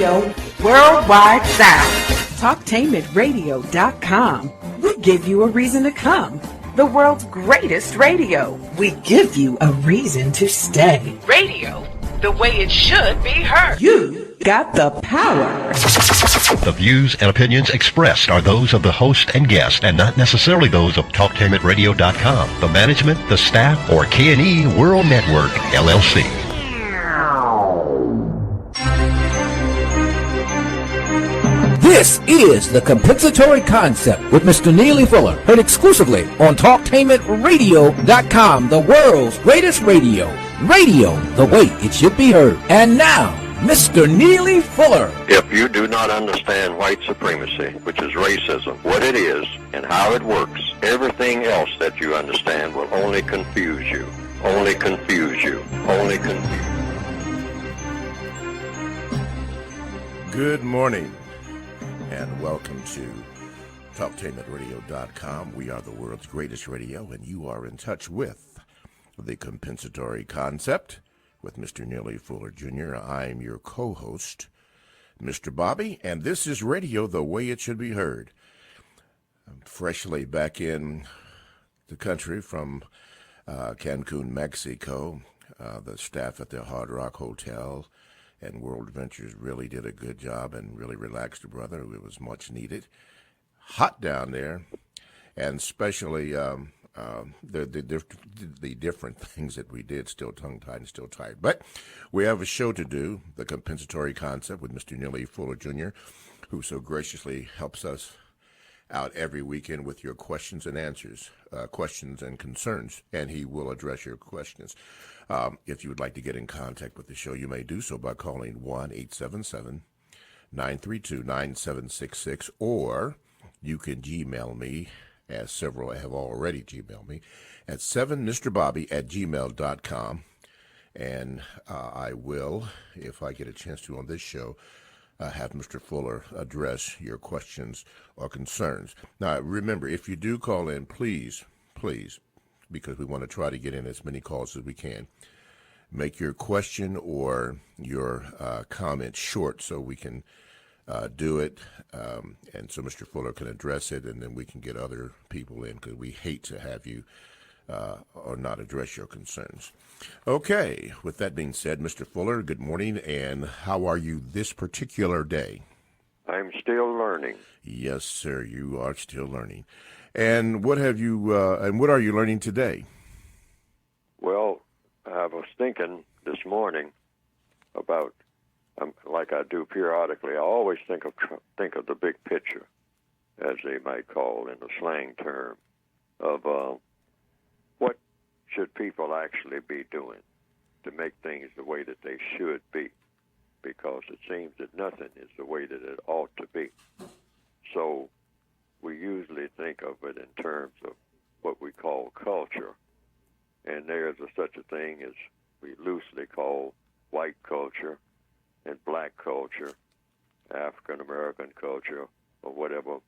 Radio Worldwide South. Talktainmentradio.com. We give you a reason to come. The world's greatest radio. We give you a reason to stay. Radio, the way it should be heard. You got the power. The views and opinions expressed are those of the host and guest and not necessarily those of Talktainmentradio.com, the management, the staff, or K&E World Network, LLC. This is The Compensatory Concept with Mr. Neely Fuller, heard exclusively on Talktainmentradio.com, the world's greatest radio. Radio, the way it should be heard. And now, Mr. Neely Fuller. If you do not understand white supremacy, which is racism, what it is and how it works, everything else that you understand will only confuse you. Only confuse you. Only confuse you. Good morning, and welcome to Talktainmentradio.com. We are the world's greatest radio, and you are in touch with The Compensatory Concept with Mr. Neely Fuller Jr. I'm your co-host, Mr. Bobby, and this is radio the way it should be heard. I'm freshly back in the country from Cancun, Mexico. The staff at the Hard Rock Hotel and World Adventures really did a good job and really relaxed the brother. It was much needed. Hot down there, and especially the different things that we did, still tongue-tied and still tired. But we have a show to do, The Compensatory Concept, with Mr. Neely Fuller Jr., who so graciously helps us out every weekend with your questions and answers, questions and concerns, and he will address your questions. If you would like to get in contact with the show, you may do so by calling 1-877-932-9766, or you can Gmail me, as several have already Gmailed me, at 7mrbobby@gmail.com, and I will, if I get a chance to on this show, have Mr. Fuller address your questions or concerns. Now, remember, if you do call in, please, because we want to try to get in as many calls as we can, make your question or your comment short so we can do it, and so Mr. Fuller can address it, and then we can get other people in, because we hate to have you or not address your concerns. Okay, with that being said, Mr. Fuller, good morning, and how are you this particular day? I'm still learning. Yes, sir, you are still learning. And what have you? And what are you learning today? Well, I was thinking this morning about, like I do periodically, I always think of the big picture, as they might call in the slang term, of what should people actually be doing to make things the way that they should be, because it seems that nothing is the way that it ought to be. So we usually think of it in terms of what we call culture, and there's such a thing as we loosely call white culture and black culture, African American culture, or whatever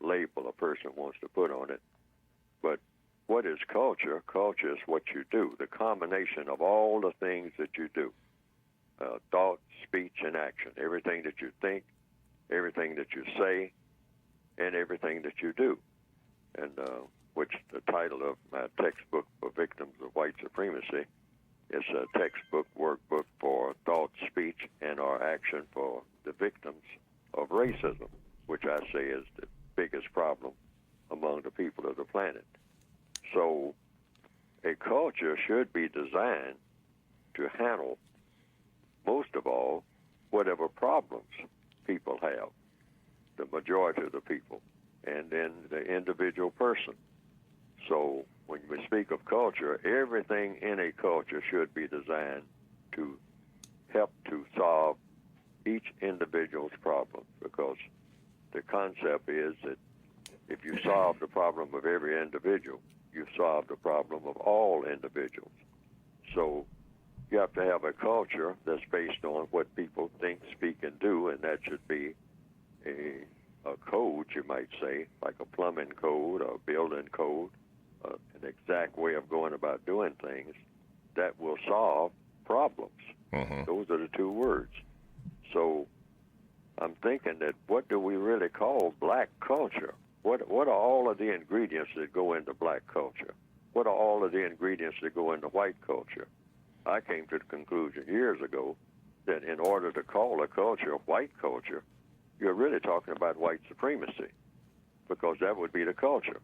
label a person wants to put on it. But what is culture? Culture is what you do, the combination of all the things that you do, thought, speech, and action, everything that you think, everything that you say, and everything that you do. And which the title of my textbook for victims of white supremacy is a textbook workbook for thought, speech, and or action for the victims of racism, which I say is the biggest problem among the people of the planet. So a culture should be designed to handle, most of all, whatever problems people have, the majority of the people, and then the individual person. So when we speak of culture, everything in a culture should be designed to help to solve each individual's problem, because the concept is that if you solve the problem of every individual, you solve the problem of all individuals. So you have to have a culture that's based on what people think, speak, and do, and that should be a code, you might say, like a plumbing code or a building code, an exact way of going about doing things that will solve problems. Mm-hmm. Those are the two words. So thinking that what do we really call black culture? What are all of the ingredients that go into black culture? What are all of the ingredients that go into white culture? I came to the conclusion years ago that in order to call a culture white culture, you're really talking about white supremacy, because that would be the culture,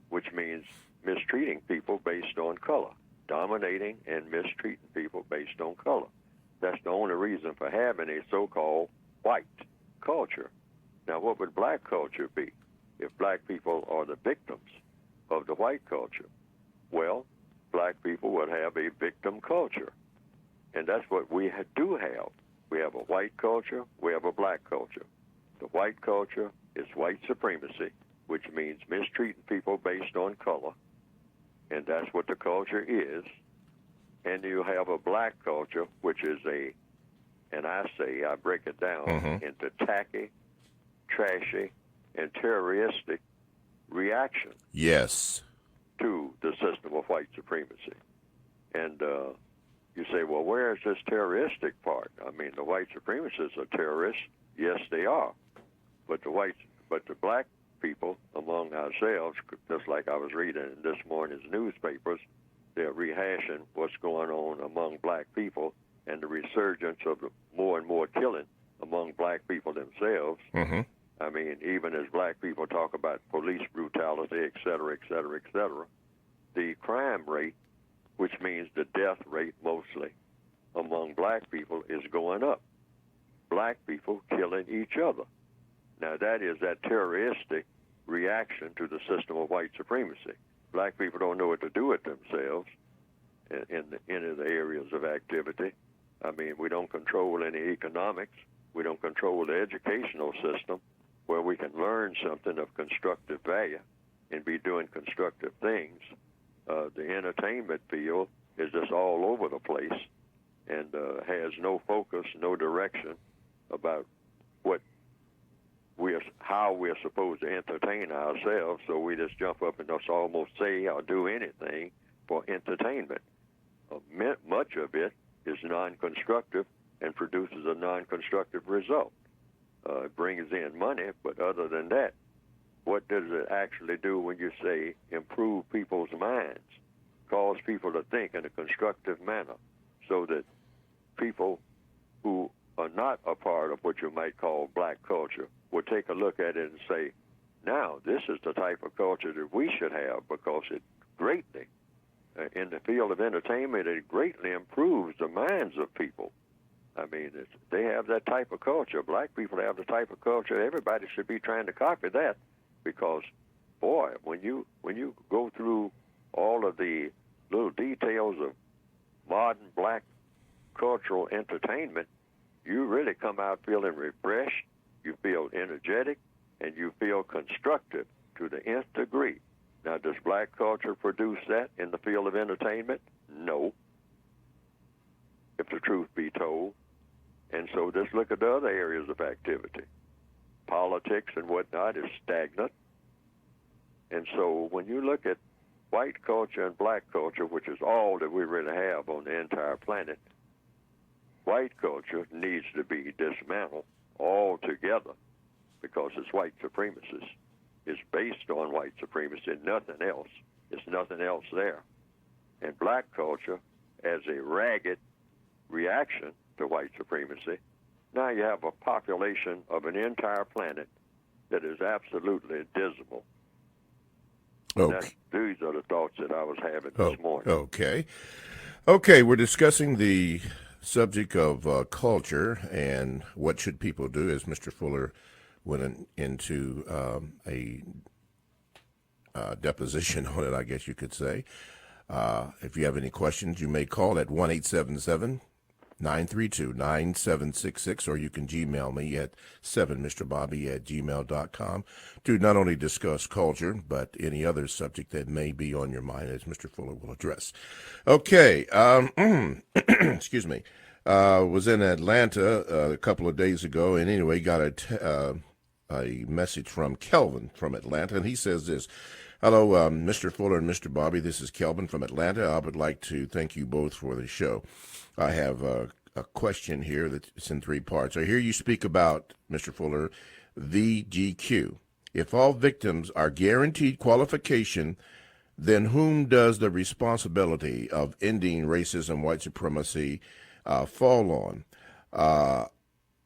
which means mistreating people based on color, dominating and mistreating people based on color. That's the only reason for having a so-called white culture. Now, what would black culture be if black people are the victims of the white culture? Well, black people would have a victim culture, and that's what we do have. We have a white culture, we have a black culture. The white culture is white supremacy, which means mistreating people based on color, and that's what the culture is. And you have a black culture, which is I break it down into tacky, trashy, and terroristic reaction. Yes. To the system of white supremacy. And you say, well, where is this terroristic part? I mean, the white supremacists are terrorists. Yes, they are. But the black people among ourselves, just like I was reading in this morning's newspapers, they're rehashing what's going on among black people and the resurgence of more and more killing among black people themselves. Mm-hmm. I mean, even as black people talk about police brutality, et cetera, et cetera, et cetera, the crime rate, which means the death rate mostly among black people, is going up. Black people killing each other. Now, that is that terroristic reaction to the system of white supremacy. Black people don't know what to do with themselves in any of the areas of activity. I mean, we don't control any economics. We don't control the educational system where we can learn something of constructive value and be doing constructive things. The entertainment field is just all over the place and has no focus, no direction about how we're supposed to entertain ourselves, so we just jump up and just almost say or do anything for entertainment. Much of it is non-constructive and produces a non-constructive result. It brings in money, but other than that, what does it actually do when you say improve people's minds, cause people to think in a constructive manner so that people who are not a part of what you might call black culture will take a look at it and say, now, this is the type of culture that we should have, because it greatly, in the field of entertainment, it greatly improves the minds of people. I mean, they have that type of culture. Black people have the type of culture. Everybody should be trying to copy that, because, boy, when you go through all of the little details of modern black cultural entertainment, you really come out feeling refreshed, you feel energetic, and you feel constructive to the nth degree. Now, does black culture produce that in the field of entertainment? No, if the truth be told. And so just look at the other areas of activity. Politics and whatnot is stagnant. And so when you look at white culture and black culture, which is all that we really have on the entire planet, white culture needs to be dismantled altogether, because it's white supremacist. It's based on white supremacy, nothing else. There's nothing else there. And black culture, as a ragged reaction to white supremacy, now you have a population of an entire planet that is absolutely dismal. Okay. These are the thoughts that I was having this morning. Okay, we're discussing the subject of culture and what should people do, as Mr. Fuller went into a deposition on it, I guess you could say. If you have any questions, you may call at 1-877-932-9766, or you can Gmail me at 7mrbobby@gmail.com to not only discuss culture, but any other subject that may be on your mind, as Mr. Fuller will address. Okay, excuse me. Was in Atlanta a couple of days ago, and anyway, got a message from Kelvin from Atlanta, and he says this. Hello, Mr. Fuller and Mr. Bobby. This is Kelvin from Atlanta. I would like to thank you both for the show. I have a question here that's in three parts. I hear you speak about, Mr. Fuller, VGQ. If all victims are guaranteed qualification, then whom does the responsibility of ending racism, white supremacy fall on?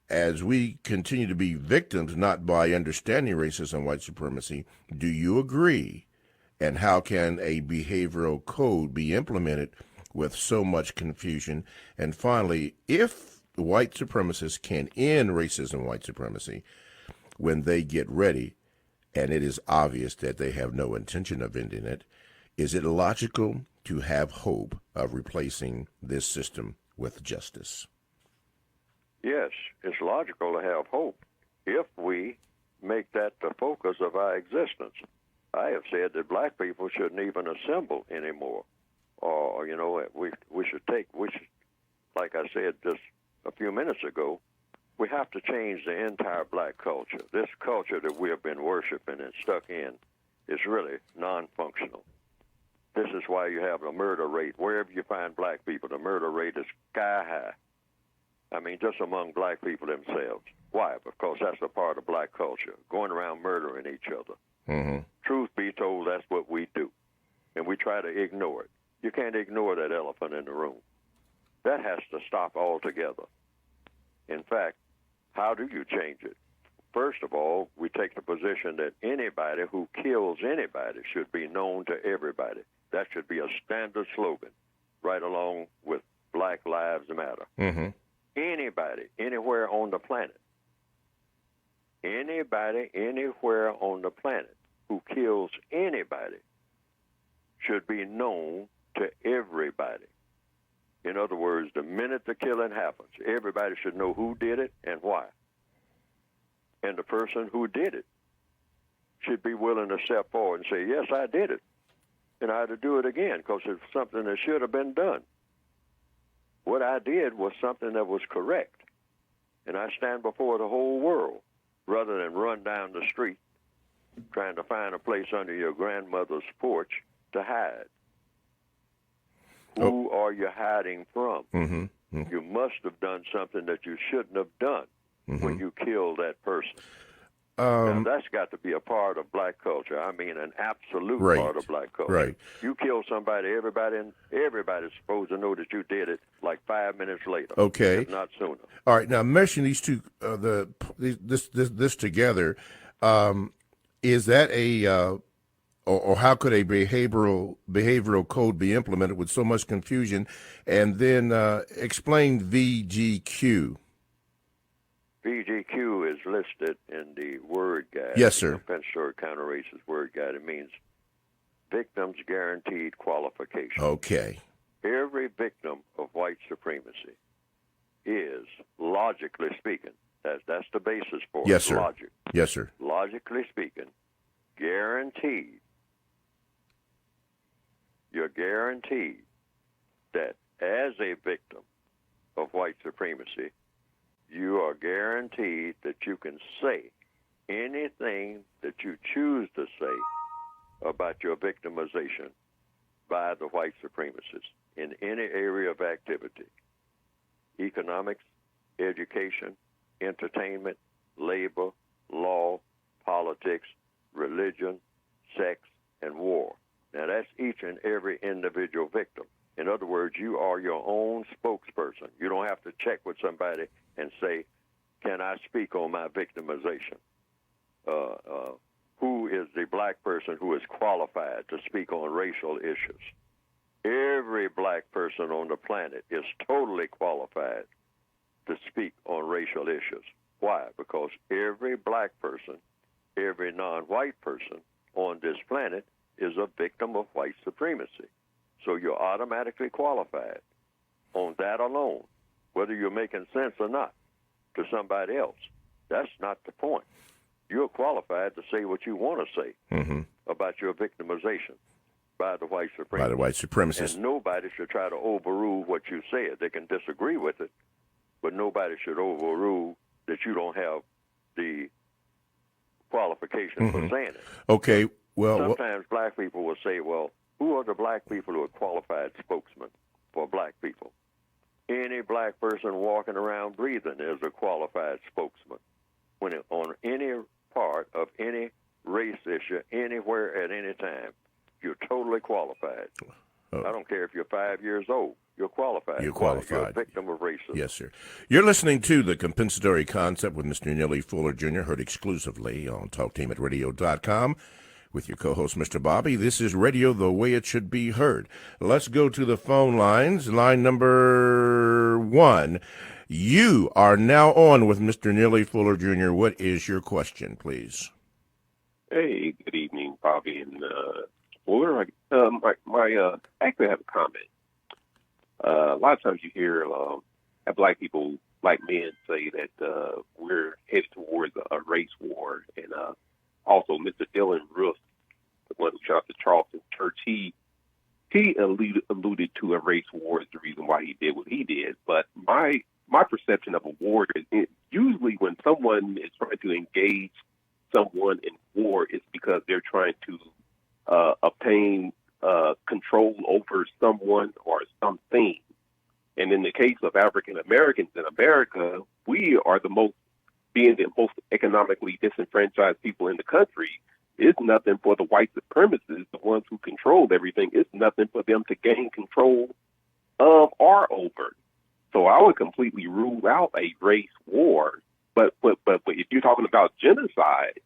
As we continue to be victims, not by understanding racism, white supremacy, do you agree? And how can a behavioral code be implemented with so much confusion? And finally, if white supremacists can end racism, white supremacy, when they get ready, and it is obvious that they have no intention of ending it, is it logical to have hope of replacing this system with justice? Yes, it's logical to have hope if we make that the focus of our existence. I have said that black people shouldn't even assemble anymore. Or, we should, like I said just a few minutes ago, we have to change the entire black culture. This culture that we have been worshiping and stuck in is really non-functional. This is why you have a murder rate. Wherever you find black people, the murder rate is sky high. I mean, just among black people themselves. Why? Because that's a part of black culture, going around murdering each other. Mm-hmm. Truth be told, that's what we do, and we try to ignore it. You can't ignore that elephant in the room. That has to stop altogether. In fact, how do you change it? First of all, we take the position that anybody who kills anybody should be known to everybody. That should be a standard slogan, right along with Black Lives Matter. Mm-hmm. Anybody, anywhere on the planet, anybody, anywhere on the planet who kills anybody should be known to everybody. In other words, the minute the killing happens, everybody should know who did it and why. And the person who did it should be willing to step forward and say, yes, I did it, and I had to do it again because it's something that should have been done. What I did was something that was correct, and I stand before the whole world rather than run down the street trying to find a place under your grandmother's porch to hide. Who are you hiding from? Mm-hmm. Mm-hmm. You must have done something that you shouldn't have done when you killed that person. Now, that's got to be a part of black culture. I mean, an absolute part of black culture. Right. You kill somebody, everybody's supposed to know that you did it like 5 minutes later. Okay. If not sooner. All right. Now, mention these two, this together. Is that a, or how could a behavioral code be implemented with so much confusion? And then explain VGQ. VGQ is listed in the word guide. Yes, sir. The Compensatory Counter-Racist Word Guide. It means Victims Guaranteed Qualification. Okay. Every victim of white supremacy is, logically speaking, that's the basis for yes, sir. Logic. Yes, sir. Logically speaking, guaranteed. You're guaranteed that as a victim of white supremacy, you are guaranteed that you can say anything that you choose to say about your victimization by the white supremacists in any area of activity: economics, education, entertainment, labor, law, politics, religion, sex, and war. Now, that's each and every individual victim. In other words, you are your own spokesperson. You don't have to check with somebody and say, can I speak on my victimization? Who is the black person who is qualified to speak on racial issues? Every black person on the planet is totally qualified to speak on racial issues. Why? Because every black person, every non-white person on this planet is a victim of white supremacy. So you're automatically qualified on that alone, whether you're making sense or not to somebody else. That's not the point. You're qualified to say what you want to say about your victimization by the white supremacists. By the white supremacists. And nobody should try to overrule what you said. They can disagree with it, but nobody should overrule that you don't have the qualification for saying it. Okay, well... Sometimes black people will say, well, who are the black people who are qualified spokesmen for black people? any black person walking around breathing is a qualified spokesman. When on any part of any race issue, anywhere at any time, you're totally qualified. Oh. I don't care if you're 5 years old. You're qualified. You're qualified. You're a victim of racism. Yes, sir. You're listening to The Compensatory Concept with Mr. Neely Fuller, Jr., heard exclusively on Talktainmentradio.com with your co-host, Mr. Bobby. This is radio the way it should be heard. Let's go to the phone lines. Line number 1. You are now on with Mr. Neely Fuller, Jr. What is your question, please? Hey, good evening, Bobby and Fuller. I actually have a comment. A lot of times you hear black people, black men, say that we're headed towards a race war, and also Mr. Dylan Roof, the one who shot the Charleston church, he alluded to a race war as the reason why he did what he did. But my perception of a war is usually when someone is trying to engage someone in war, it's because they're trying to obtain control over someone or something. And in the case of African Americans in America, we are being the most economically disenfranchised people in the country. It's nothing for the white supremacists, the ones who control everything. It's nothing for them to gain control of or over. So I would completely rule out a race war. But if you're talking about genocide,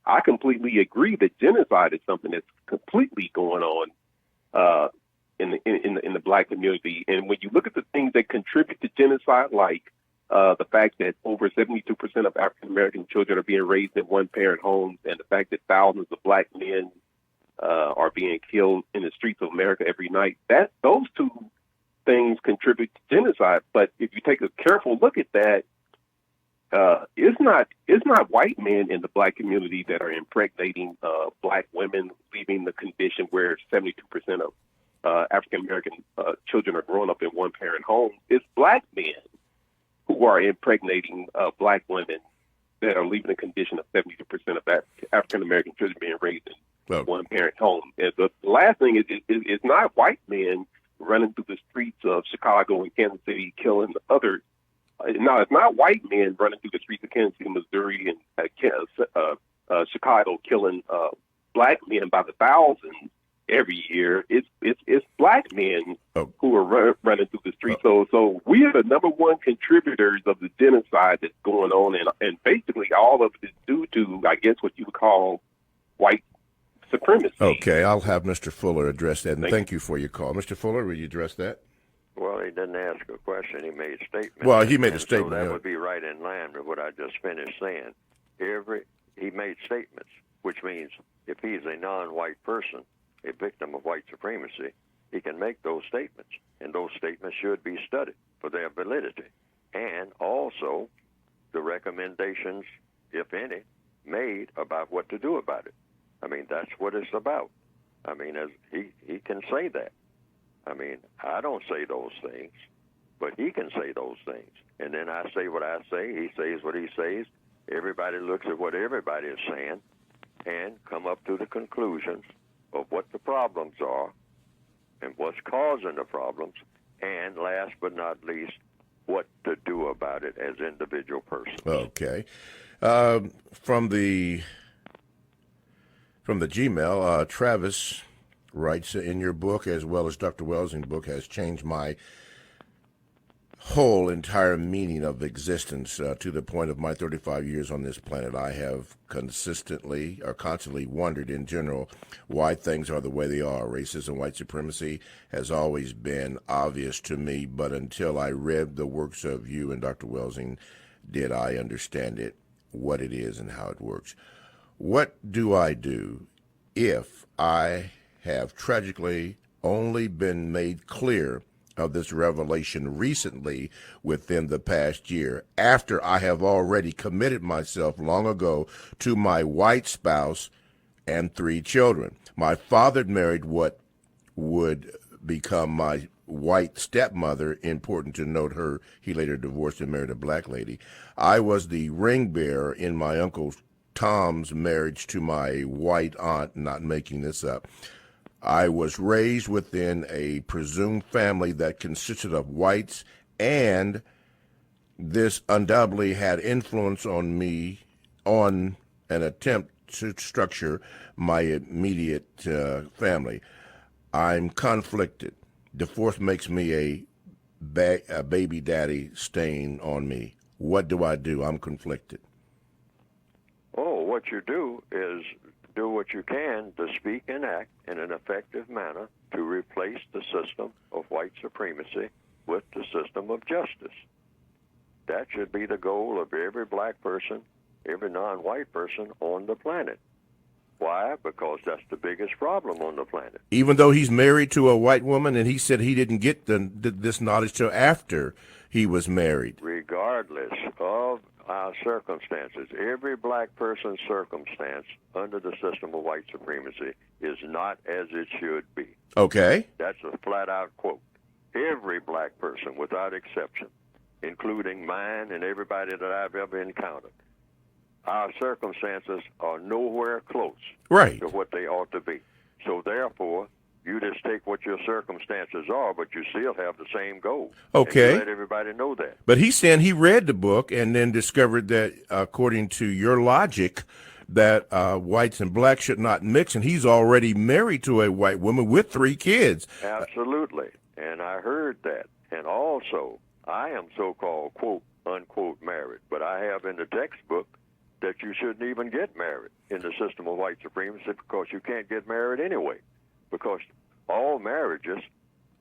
I completely agree that genocide is something that's completely going on in the black community. And when you look at the things that contribute to genocide, like the fact that over 72% of African American children are being raised in one-parent homes, and the fact that thousands of black men are being killed in the streets of America every night, those two things contribute to genocide. But if you take a careful look at that, it's not white men in the black community that are impregnating black women, leaving the condition where 72% of African American children are growing up in one-parent homes. It's black men who are impregnating black women that are leaving the condition of 72% of African American children being raised in one-parent homes. And the last thing is it's not white men running through the streets of Chicago and Kansas City killing others. No, it's not white men running through the streets of Kansas City, Missouri, and Chicago killing black men by the thousands every year. It's black men who are running through the streets. So we are the number one contributors of the genocide that's going on, and basically all of it is due to, I guess, what you would call white supremacy. Okay, I'll have Mr. Fuller address that, and thank you for your call. Mr. Fuller, will you address that? Well, he didn't ask a question. He made a statement. Well, he made a statement. So that would be right in line with what I just finished saying. He made statements, which means if he's a non-white person, a victim of white supremacy, he can make those statements, and those statements should be studied for their validity, and also the recommendations, if any, made about what to do about it. I mean, that's what it's about. I mean, as he can say that. I mean, I don't say those things, but he can say those things. And then I say what I say, he says what he says, everybody looks at what everybody is saying and come up to the conclusions of what the problems are and what's causing the problems, and last but not least, what to do about it as individual persons. Okay. From the Gmail, Travis writes, in your book, as well as Dr. Welsing's book, has changed my whole entire meaning of existence to the point of my 35 years on this planet. I have constantly wondered in general why things are the way they are. Racism, white supremacy has always been obvious to me, but until I read the works of you and Dr. Welsing did I understand it, what it is and how it works. What do I do if I have tragically only been made clear of this revelation recently within the past year, after I have already committed myself long ago to my white spouse and 3 children? My father married what would become my white stepmother. Important to note her. He later divorced and married a black lady. I was the ring bearer in my Uncle Tom's marriage to my white aunt, not making this up. I was raised within a presumed family that consisted of whites and this undoubtedly had influence on me on an attempt to structure my immediate family. I'm conflicted. Divorce makes me a baby daddy stain on me. What do I do? I'm conflicted. Oh, what you do is do what you can to speak and act in an effective manner to replace the system of white supremacy with the system of justice. That should be the goal of every black person, every non-white person on the planet. Why? Because that's the biggest problem on the planet. Even though he's married to a white woman, and he said he didn't get this knowledge till after he was married. Regardless of our circumstances, every black person's circumstance under the system of white supremacy is not as it should be. Okay. That's a flat-out quote. Every black person, without exception, including mine and everybody that I've ever encountered, our circumstances are nowhere close right to what they ought to be. So therefore, you just take what your circumstances are, but you still have the same goal. Okay. And you let everybody know that. But he's saying he read the book and then discovered that, according to your logic, that whites and blacks should not mix, and he's already married to a white woman with 3 kids. Absolutely. And I heard that. And also, I am so-called, quote, unquote, married. But I have in the textbook that you shouldn't even get married in the system of white supremacy because you can't get married anyway. Because all marriages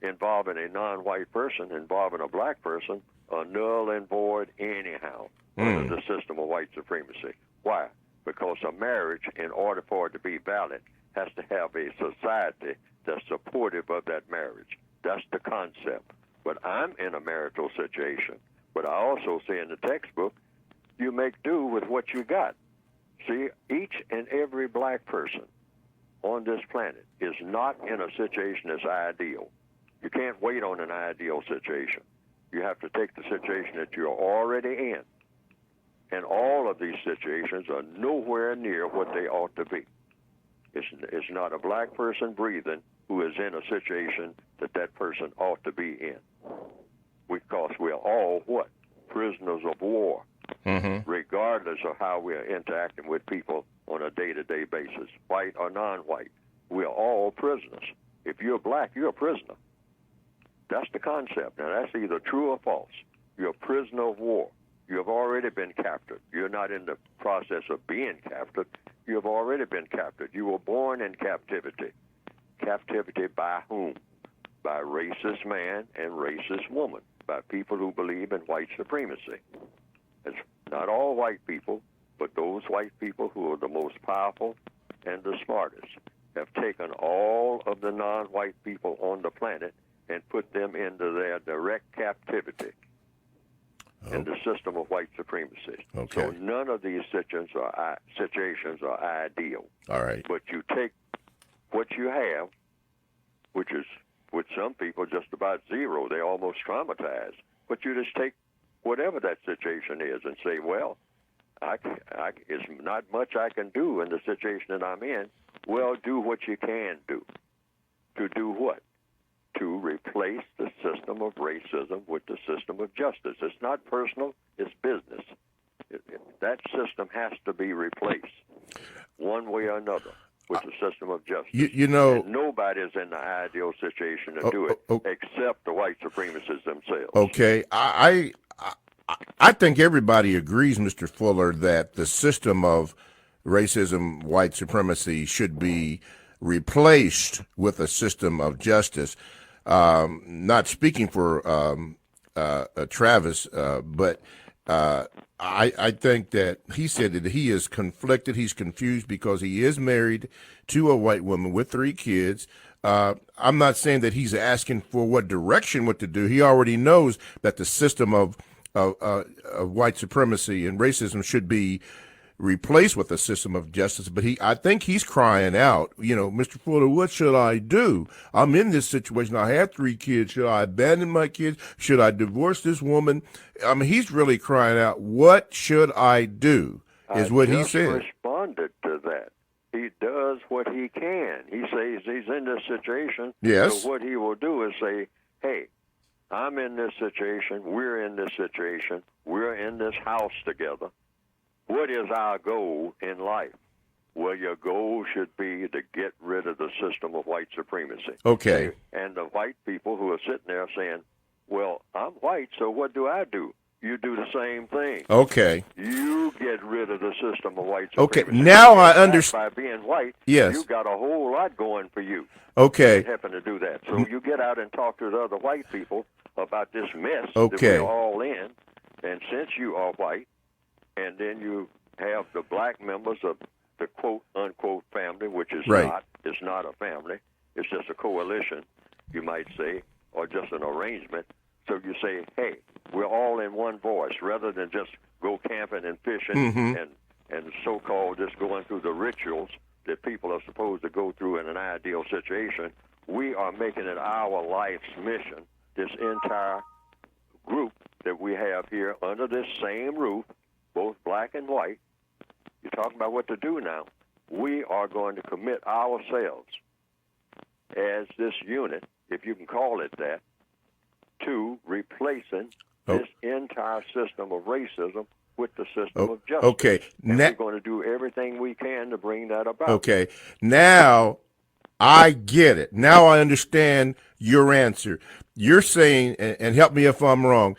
involving a non-white person, involving a black person, are null and void anyhow under the system of white supremacy. Why? Because a marriage, in order for it to be valid, has to have a society that's supportive of that marriage. That's the concept. But I'm in a marital situation. But I also say in the textbook, you make do with what you got. See, each and every black person on this planet is not in a situation that's ideal. You can't wait on an ideal situation. You have to take the situation that you're already in. And all of these situations are nowhere near what they ought to be. It's not a black person breathing who is in a situation that that person ought to be in. Because we're all what? Prisoners of war. Regardless of how we're interacting with people on a day-to-day basis, white or non-white. We're all prisoners. If you're black, you're a prisoner. That's the concept. Now, that's either true or false. You're a prisoner of war. You have already been captured. You're not in the process of being captured. You have already been captured. You were born in captivity. Captivity by whom? By racist man and racist woman, by people who believe in white supremacy. It's not all white people, but those white people who are the most powerful and the smartest have taken all of the non-white people on the planet and put them into their direct captivity in the system of white supremacy. Okay. So none of these situations are ideal. All right. But you take what you have, which is with some people just about zero. They're almost traumatized. But you just take whatever that situation is and say, well, it's not much I can do in the situation that I'm in. Well, do what you can do. To do what? To replace the system of racism with the system of justice. It's not personal, it's business. That system has to be replaced one way or another with the system of justice. You know, and nobody's in the ideal situation to do it except the white supremacists themselves. Okay, I think everybody agrees, Mr. Fuller, that the system of racism, white supremacy should be replaced with a system of justice. Not speaking for Travis, but I think that he said that he is conflicted, he's confused because he is married to a white woman with 3 kids. I'm not saying that he's asking for what direction what to do. He already knows that the system of white supremacy and racism should be replaced with a system of justice. But I think he's crying out, Mr. Fuller, what should I do? I'm in this situation. I have 3 kids. Should I abandon my kids? Should I divorce this woman? I mean, he's really crying out, what should I do? Is what he said. I just responded to that. He does what he can. He says he's in this situation. Yes. So what he will do is say, hey, I'm in this situation. We're in this situation. We're in this house together. What is our goal in life? Well, your goal should be to get rid of the system of white supremacy. Okay. And the white people who are sitting there saying, well, I'm white, so what do I do? You do the same thing. Okay. You get rid of the system of white supremacy. Okay, now I understand. By being white, yes, you got a whole lot going for you. Okay. You happen to do that. So you get out and talk to the other white people about this mess okay. that we're all in. And since you are white, and then you have the black members of the quote-unquote family, which is right. not. It's not a family. It's just a coalition, you might say, or just an arrangement. So you say, hey, we're all in one voice, rather than just go camping and fishing and so-called just going through the rituals that people are supposed to go through in an ideal situation. We are making it our life's mission, this entire group that we have here under this same roof, both black and white. You're talking about what to do now. We are going to commit ourselves as this unit, if you can call it that, to replacing this entire system of racism with the system of justice. Okay. And we're going to do everything we can to bring that about. Okay. Now I get it. Now I understand your answer. You're saying, and help me if I'm wrong,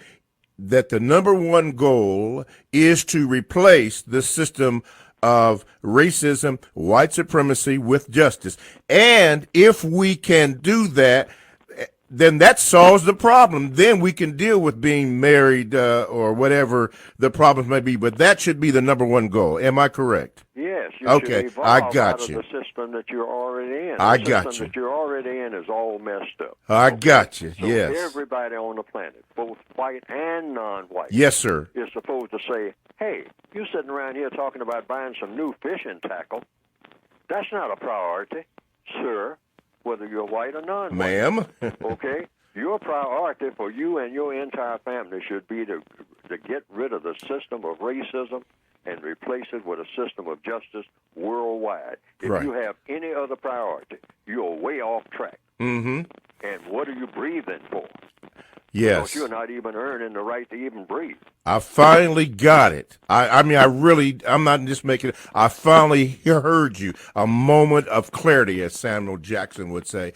that the number one goal is to replace the system of racism, white supremacy with justice. And if we can do that, then that solves the problem. Then we can deal with being married or whatever the problems may be. But that should be the number one goal. Am I correct? Yes. You okay. should evolve I got out you. of the system that you're already in. I the got system you. that you're already in is all messed up. I got you. So yes. everybody on the planet, both white and non-white, yes, sir, is supposed to say, hey, you sitting around here talking about buying some new fishing tackle. That's not a priority, sir, whether you're white or non-white. Ma'am. Okay? Your priority for you and your entire family should be to get rid of the system of racism and replace it with a system of justice worldwide. If right. you have any other priority, you're way off track. Mm-hmm. And what are you breathing for? Yes. Because you're not even earning the right to even breathe. I finally got it. I'm not just making it. I finally heard you. A moment of clarity, as Samuel Jackson would say.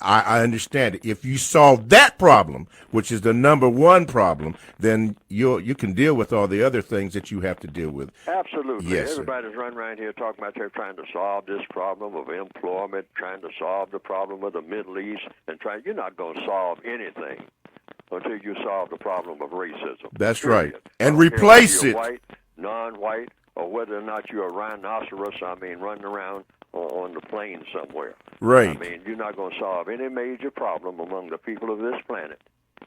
I understand it. If you solve that problem, which is the number one problem, then you can deal with all the other things that you have to deal with. Absolutely. Yes, everybody's running around here talking about they're trying to solve this problem of employment, trying to solve the problem of the Middle East, and you're not going to solve anything until you solve the problem of racism. That's period. right. And replace it. White, non-white, or whether or not you're a rhinoceros, running around on the plain somewhere. Right. You're not going to solve any major problem among the people of this planet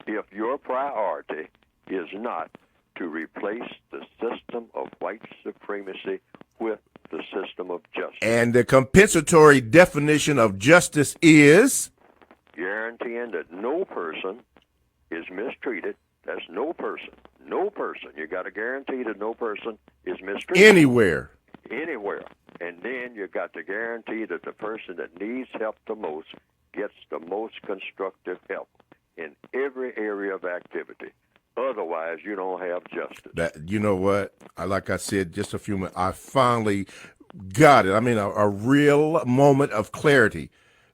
if your priority is not to replace the system of white supremacy with the system of justice. And the compensatory definition of justice is? Guaranteeing that no person is mistreated. That's no person. No person. You got to guarantee that no person is mistreated. Anywhere. And then you got to guarantee that the person that needs help the most gets the most constructive help in every area of activity. Otherwise, you don't have justice. You know what? Like I said just a few minutes, I finally got it. A real moment of clarity.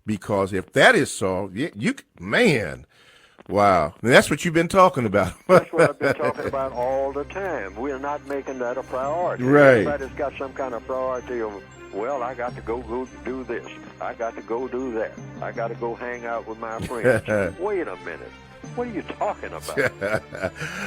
Because if that is solved, man, wow. And that's what you've been talking about. That's what I've been talking about all the time. We're not making that a priority. Right. Everybody's got some kind of priority of, well, I got to go do this. I got to go do that. I got to go hang out with my friends. Wait a minute. What are you talking about?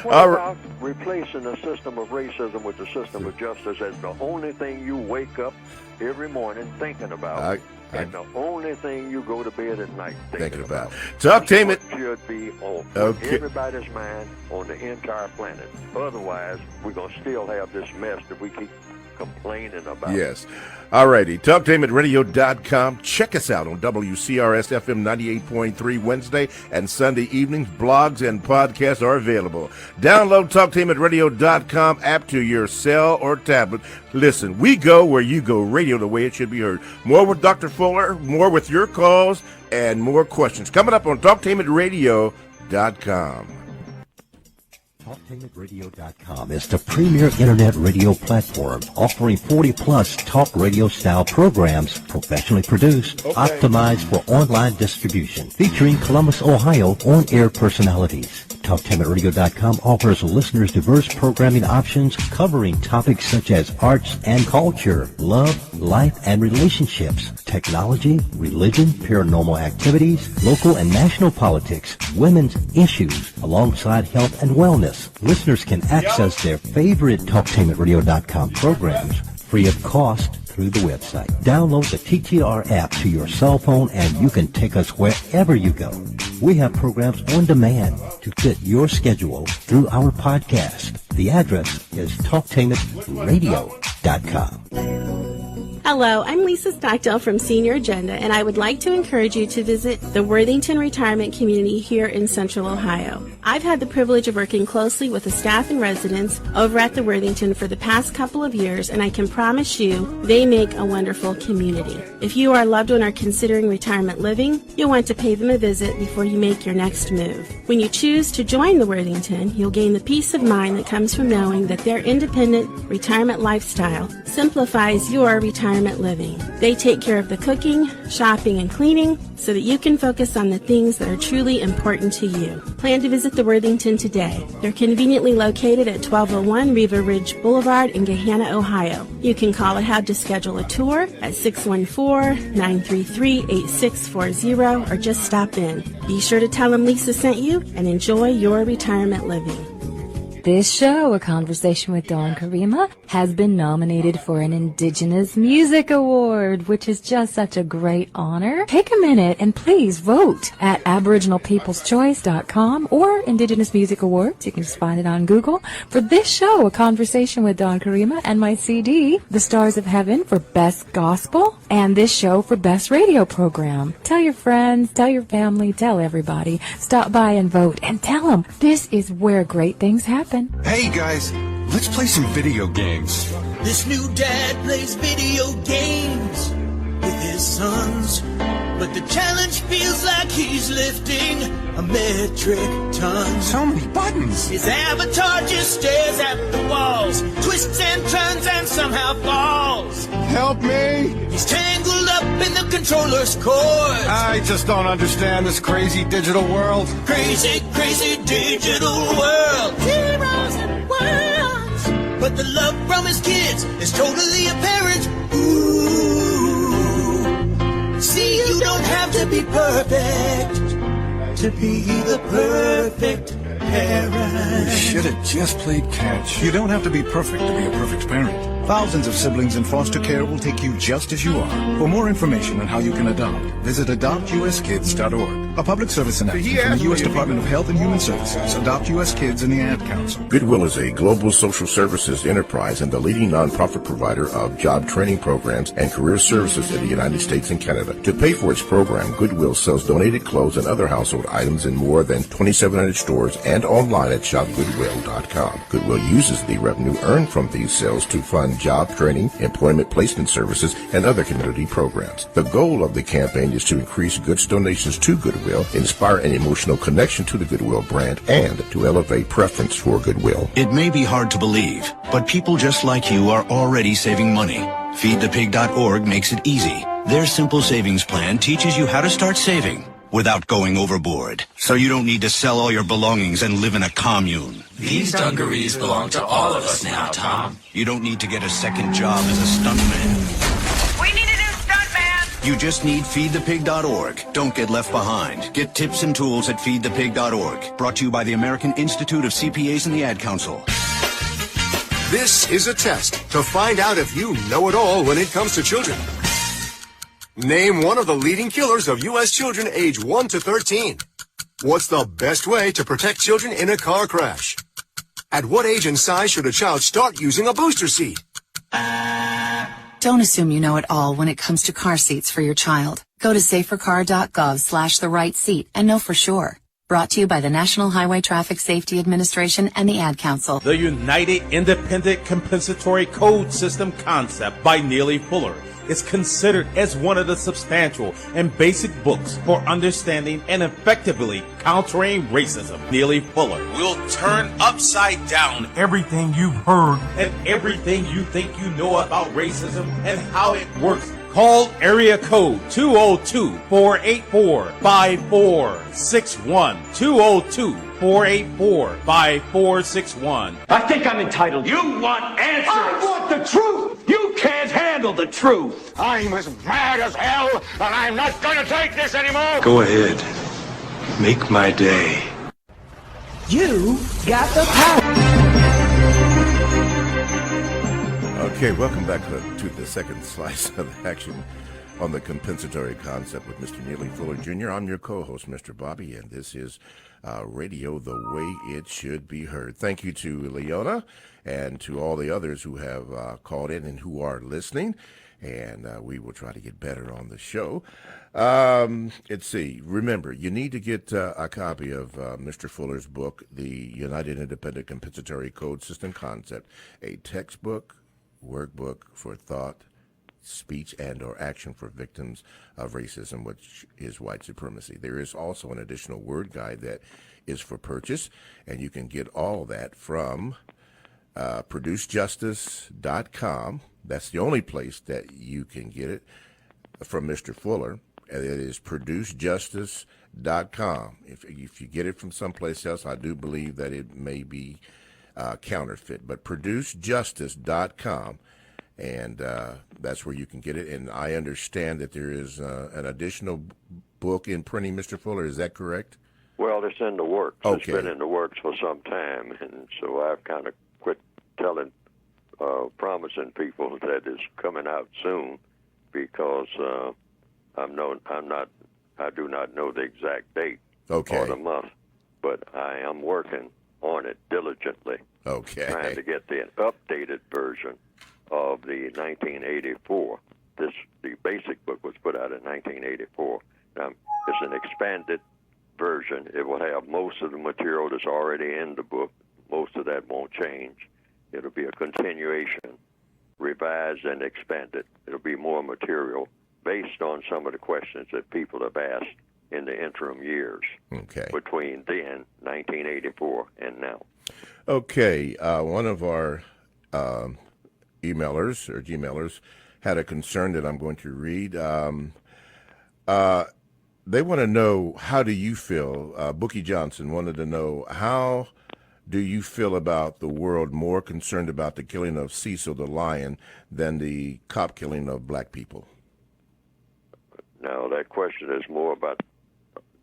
What about replacing the system of racism with the system of justice as the only thing you wake up every morning thinking about? And the only thing you go to bed at night thinking about. Talktainment should be on everybody's mind on the entire planet. Otherwise, we're going to still have this mess that we keep complaining about. Yes. All righty. Talktainmentradio.com. Check us out on WCRS FM 98.3 Wednesday and Sunday evenings. Blogs and podcasts are available. Download Talktainmentradio.com app to your cell or tablet. Listen, we go where you go. Radio the way it should be heard. More with Dr. Fuller, more with your calls, and more questions. Coming up on Talktainment Radio. goodwill.com. Talktainmentradio.com is the premier internet radio platform offering 40-plus talk radio style programs professionally produced, optimized for online distribution, featuring Columbus, Ohio on-air personalities. Talktainmentradio.com offers listeners diverse programming options covering topics such as arts and culture, love, life and relationships, technology, religion, paranormal activities, local and national politics, women's issues, alongside health and wellness. Listeners can access their favorite Talktainmentradio.com programs free of cost through the website. Download the TTR app to your cell phone and you can take us wherever you go. We have programs on demand to fit your schedule through our podcast. The address is Talktainmentradio.com. Hello, I'm Lisa Stockdale from Senior Agenda, and I would like to encourage you to visit the Worthington Retirement Community here in Central Ohio. I've had the privilege of working closely with the staff and residents over at the Worthington for the past couple of years, and I can promise you they make a wonderful community. If you or a loved one are considering retirement living, you'll want to pay them a visit before you make your next move. When you choose to join the Worthington, you'll gain the peace of mind that comes from knowing that their independent retirement lifestyle simplifies your retirement living. They take care of the cooking, shopping, and cleaning so that you can focus on the things that are truly important to you. Plan to visit the Worthington today. They're conveniently located at 1201 Riva Ridge Boulevard in Gahanna, Ohio. You can call ahead to schedule a tour at 614-933-8640 or just stop in. Be sure to tell them Lisa sent you and enjoy your retirement living. This show, A Conversation with Dawn Karima, has been nominated for an Indigenous Music Award, which is just such a great honor. Take a minute and please vote at AboriginalPeoplesChoice.com or Indigenous Music Awards. You can just find it on Google. For this show, A Conversation with Dawn Karima, and my CD, The Stars of Heaven, for Best Gospel, and this show for Best Radio Program. Tell your friends, tell your family, tell everybody. Stop by and vote and tell them this is where great things happen. Hey guys, let's play some video games. This new dad plays video games with his sons, but the challenge feels like he's lifting a metric ton. So many buttons. His avatar just stares at the walls, twists and turns and somehow falls. Help me! He's tangled up in the controller's cords. I just don't understand this crazy digital world. Crazy, crazy digital world. Zeros and ones. But the love from his kids is totally apparent. Ooh. See, you don't have to be perfect to be the perfect parent. You should have just played catch. You don't have to be perfect to be a perfect parent. Thousands of siblings in foster care will take you just as you are. For more information on how you can adopt, visit adoptuskids.org. A public service announcement from the U.S. Department of Health and Human Services, Adopt U.S. Kids, and the Ad Council. Goodwill is a global social services enterprise and the leading nonprofit provider of job training programs and career services in the United States and Canada. To pay for its program, Goodwill sells donated clothes and other household items in more than 2,700 stores and online at shopgoodwill.com. Goodwill uses the revenue earned from these sales to fund job training, employment placement services, and other community programs. The goal of the campaign is to increase goods donations to Goodwill, inspire an emotional connection to the Goodwill brand, and to elevate preference for Goodwill. It may be hard to believe, but people just like you are already saving money. FeedThePig.org makes it easy. Their simple savings plan teaches you how to start saving without going overboard. So you don't need to sell all your belongings and live in a commune. These dungarees belong to all of us now, Tom. You don't need to get a second job as a stuntman. We need a new stuntman! You just need FeedThePig.org. Don't get left behind. Get tips and tools at FeedThePig.org. Brought to you by the American Institute of CPAs and the Ad Council. This is a test to find out if you know it all when it comes to children. Name one of the leading killers of U.S. children age 1 to 13. What's the best way to protect children in a car crash? At what age and size should a child start using a booster seat? Don't assume you know it all when it comes to car seats for your child. Go to safercar.gov/the-right seat and know for sure. Brought to you by the National Highway Traffic Safety Administration and the Ad Council. The United Independent Compensatory Code System concept by Neely Fuller is considered as one of the substantial and basic books for understanding and effectively countering racism. Neely Fuller will turn upside down everything you've heard and everything you think you know about racism and how it works. Call area code 202-484-5461. 202-484-5461. I think I'm entitled. You want answers. I want the truth. You can't handle the truth. I'm as mad as hell, and I'm not going to take this anymore. Go ahead. Make my day. You got the power. Okay, welcome back to the second slice of action on the compensatory concept with Mr. Neely Fuller Jr. I'm your co-host, Mr. Bobby, and this is Radio the Way It Should Be Heard. Thank you to Leona and to all the others who have called in and who are listening, and we will try to get better on the show. Let's see. Remember, you need to get a copy of Mr. Fuller's book, The United Independent Compensatory Code System Concept, a textbook, workbook for thought, speech, and or action for victims of racism, which is white supremacy. There is also an additional word guide that is for purchase, and you can get all that from producejustice.com. That's the only place that you can get it from Mr. Fuller. And it is producejustice.com. If you get it from someplace else, I do believe that it may be counterfeit, but producejustice.com, and that's where you can get it. And I understand that there is an additional book in printing, Mr. Fuller. Is that correct? Well, it's in the works. Okay. It's been in the works for some time, and so I've kind of quit promising people that it's coming out soon, because I do not know the exact date or the month, but I am working on it diligently. Okay. Trying to get the updated version of the 1984. The basic book was put out in 1984. It's an expanded version. It will have most of the material that's already in the book. Most of that won't change. It'll be a continuation, revised and expanded. It'll be more material based on some of the questions that people have asked in the interim years between then, 1984, and now. Okay. One of our emailers or Gmailers had a concern that I'm going to read. They want to know, how do you feel? Bookie Johnson wanted to know, how do you feel about the world more concerned about the killing of Cecil the lion than the cop killing of black people? Now, that question is more about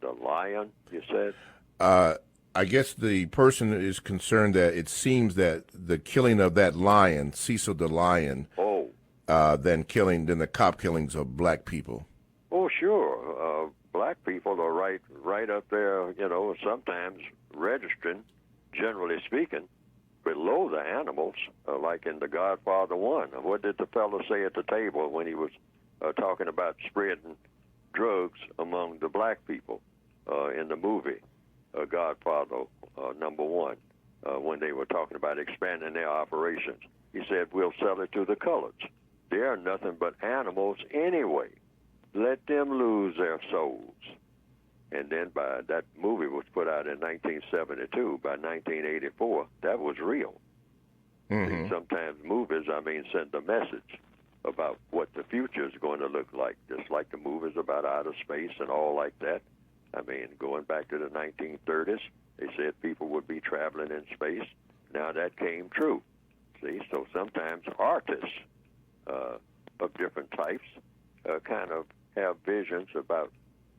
the lion, you said? I guess the person is concerned that it seems that the killing of that lion, Cecil the lion, than the cop killings of black people. Oh, sure. Black people are right up there, sometimes registering, generally speaking, below the animals, like in The Godfather 1. What did the fellow say at the table when he was talking about spreading drugs among the black people in the movie Godfather number 1, when they were talking about expanding their operations? He said, we'll sell it to the coloreds. They are nothing but animals anyway. Let them lose their souls. And then by that movie was put out in 1972. By 1984, that was real. See, sometimes movies, send a message about what the future is going to look like, just like the movies about outer space and all like that. Going back to the 1930s, they said people would be traveling in space. Now that came true. See, so sometimes artists of different types kind of have visions about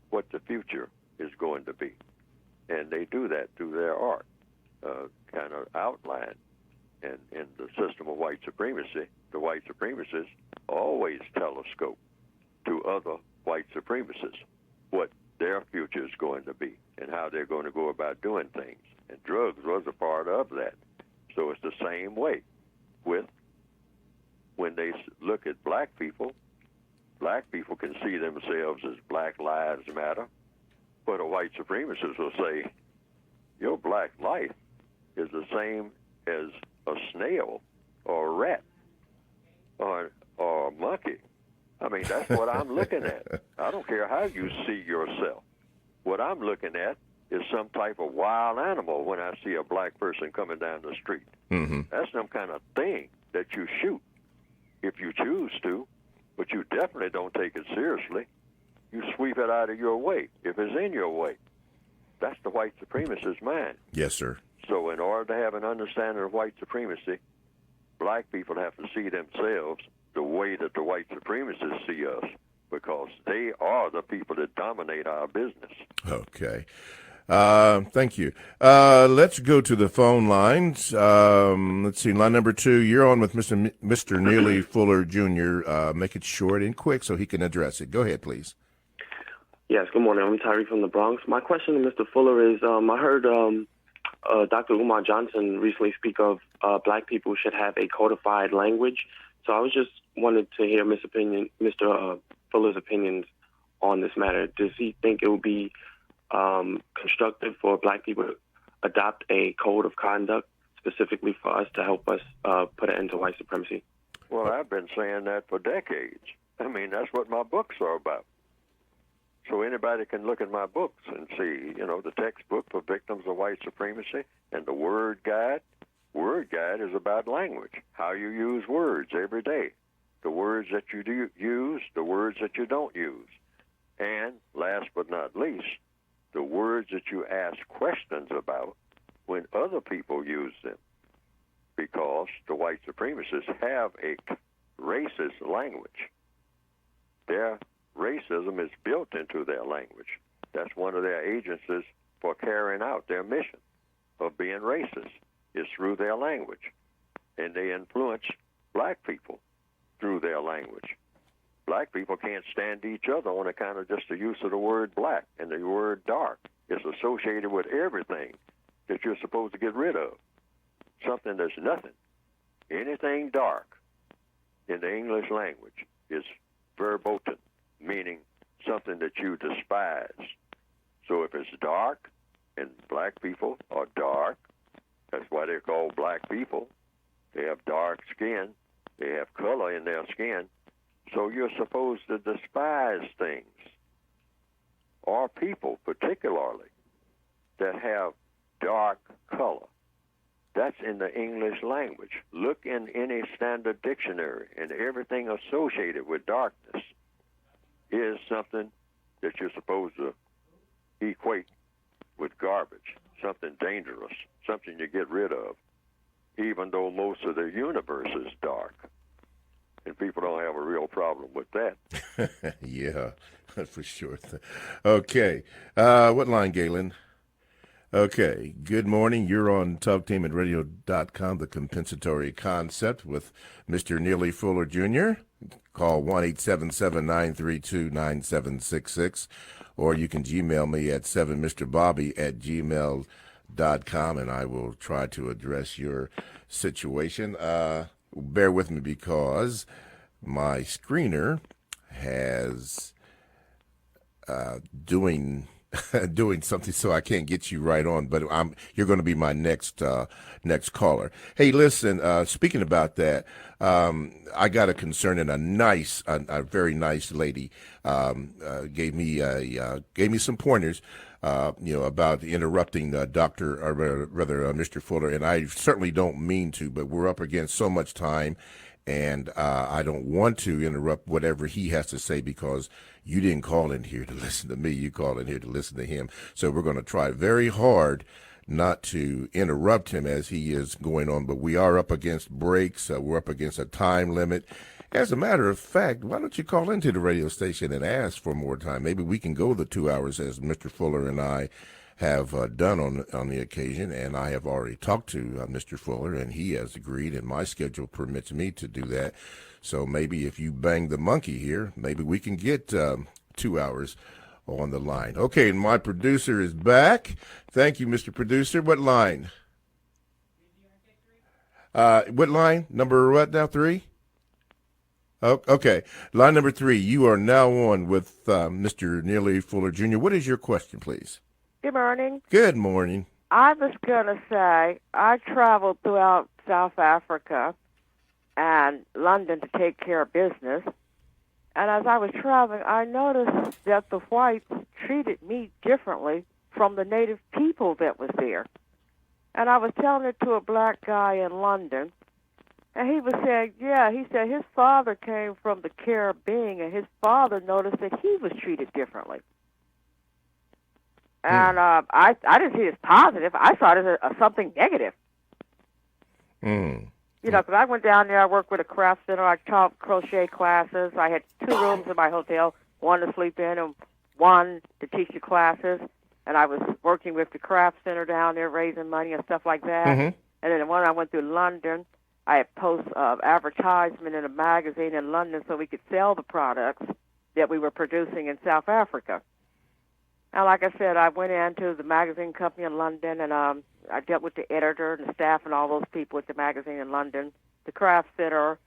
what the future is going to be. And they do that through their art, kind of outline. And in the system of white supremacy, the white supremacists always telescope to other white supremacists what their future is going to be and how they're going to go about doing things. And drugs was a part of that. So it's the same way with when they look at black people can see themselves as Black Lives Matter, But a white supremacist will say, your black life is the same as a snail or a rat or a monkey. I mean, that's what I'm looking at. I don't care how you see yourself. What I'm looking at is some type of wild animal when I see a black person coming down the street. Mm-hmm. That's some kind of thing that you shoot if you choose to, but you definitely don't take it seriously. You sweep it out of your way if it's in your way. That's the white supremacist's mind. Yes, sir. So in order to have an understanding of white supremacy, black people have to see themselves the way that the white supremacists see us, because they are the people that dominate our business. Okay. Thank you. Let's go to the phone lines. Let's see, line number 2, you're on with Mr. Neely Fuller, Jr. Make it short and quick so he can address it. Go ahead, please. Yes, good morning. I'm Tyree from the Bronx. My question to Mr. Fuller is, I heard Dr. Umar Johnson recently speak of black people should have a codified language. So I was just wanted to hear Mr. Fuller's opinions on this matter. Does he think it would be constructive for black people to adopt a code of conduct specifically for us to help us put an end to white supremacy? Well, I've been saying that for decades. I mean, that's what my books are about. So anybody can look at my books and see, the textbook for victims of white supremacy and the word guide. Word guide is about language, how you use words every day, the words that you do use, the words that you don't use, and last but not least, the words that you ask questions about when other people use them, because the white supremacists have a racist language. Their racism is built into their language. That's one of their agencies for carrying out their mission of being racist, is through their language. And they influence black people through their language. Black people can't stand each other on account of just the use of the word black and the word dark. It's associated with everything that you're supposed to get rid of. Something that's nothing. Anything dark in the English language is verboten, meaning something that you despise. So if it's dark, and black people are dark, that's why they're called black people. They have dark skin. They have color in their skin. So you're supposed to despise things, or people particularly, that have dark color. That's in the English language. Look in any standard dictionary, and everything associated with darkness is something that you're supposed to equate with garbage, something dangerous, something you get rid of, even though most of the universe is dark. And people don't have a real problem with that. Yeah, for sure. Okay. What line, Galen? Okay. Good morning. You're on Talktainmentradio.com, The Compensatory Concept, with Mr. Neely Fuller, Jr. Call 1-877-932-9766, or you can Gmail me at 7mrbobby@gmail.com, and I will try to address your situation. Bear with me because my screener has doing something, so I can't get you right on. But you're going to be my next caller. Hey, listen. Speaking about that, I got a concern, and a very nice lady gave me some pointers. About interrupting Mr. Fuller, and I certainly don't mean to, but we're up against so much time, and I don't want to interrupt whatever he has to say, because you didn't call in here to listen to me. You called in here to listen to him. So we're going to try very hard not to interrupt him as he is going on, but we are up against breaks. We're up against a time limit. As a matter of fact, why don't you call into the radio station and ask for more time? Maybe we can go the 2 hours as Mr. Fuller and I have done on the occasion, and I have already talked to Mr. Fuller, and he has agreed, and my schedule permits me to do that. So maybe if you bang the monkey here, maybe we can get 2 hours on the line. Okay, and my producer is back. Thank you, Mr. Producer. What line? What line? Number what now, 3? Okay. Line number 3, you are now on with Mr. Neely Fuller Jr. What is your question, please? Good morning. Good morning. I was going to say, I traveled throughout South Africa and London to take care of business. And as I was traveling, I noticed that the whites treated me differently from the native people that was there. And I was telling it to a black guy in London, and he was saying, he said his father came from the Caribbean, and his father noticed that he was treated differently. And I didn't see it as positive. I saw it as something negative. You know, because I went down there, I worked with a craft center, I taught crochet classes. I had 2 rooms in my hotel, one to sleep in and one to teach the classes. And I was working with the craft center down there, raising money and stuff like that. And then when I went through London, I had post advertisement in a magazine in London so we could sell the products that we were producing in South Africa. And like I said, I went into the magazine company in London, and I dealt with the editor and the staff and all those people at the magazine in London, the craft center,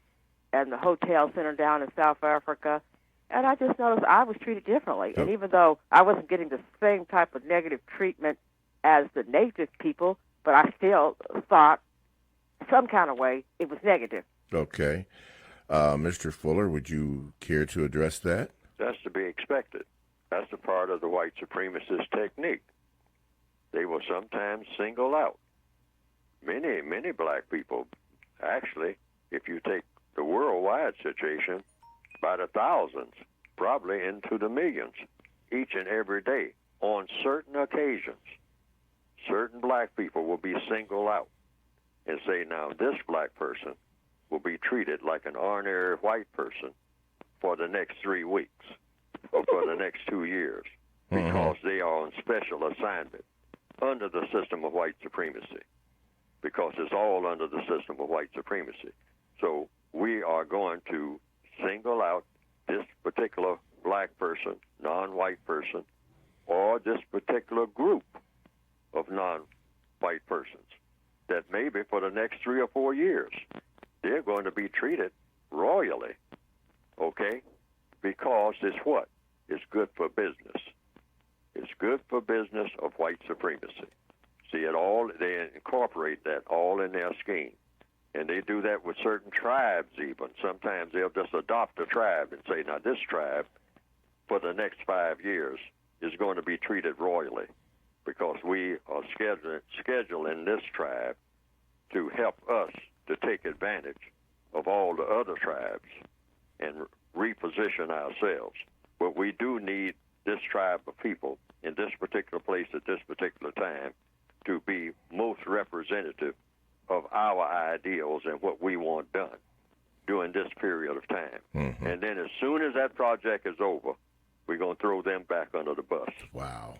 and the hotel center down in South Africa. And I just noticed I was treated differently. And even though I wasn't getting the same type of negative treatment as the native people, but I still thought some kind of way it was negative. Okay. Mr. Fuller, would you care to address that? That's to be expected. That's a part of the white supremacist technique. They will sometimes single out many black people. Actually, if you take the worldwide situation, by the thousands, probably into the millions, each and every day, on certain occasions, certain black people will be singled out and say, now this black person will be treated like an ordinary white person for the next 3 weeks or for the next 2 years because they are on special assignment under the system of white supremacy, because it's all under the system of white supremacy. So we are going to single out this particular black person, non-white person, or this particular group of non-white persons that maybe for the next 3 or 4 years they're going to be treated royally, okay? Because it's what? It's good for business. It's good for business of white supremacy. See, it all, they incorporate that all in their scheme. And they do that with certain tribes even. Sometimes they'll just adopt a tribe and say, now this tribe for the next 5 years is going to be treated royally because we are scheduling this tribe to help us to take advantage of all the other tribes and reposition ourselves. But we do need this tribe of people in this particular place at this particular time to be most representative of our ideals and what we want done during this period of time. And then as soon as that project is over, we're going to throw them back under the bus. Wow.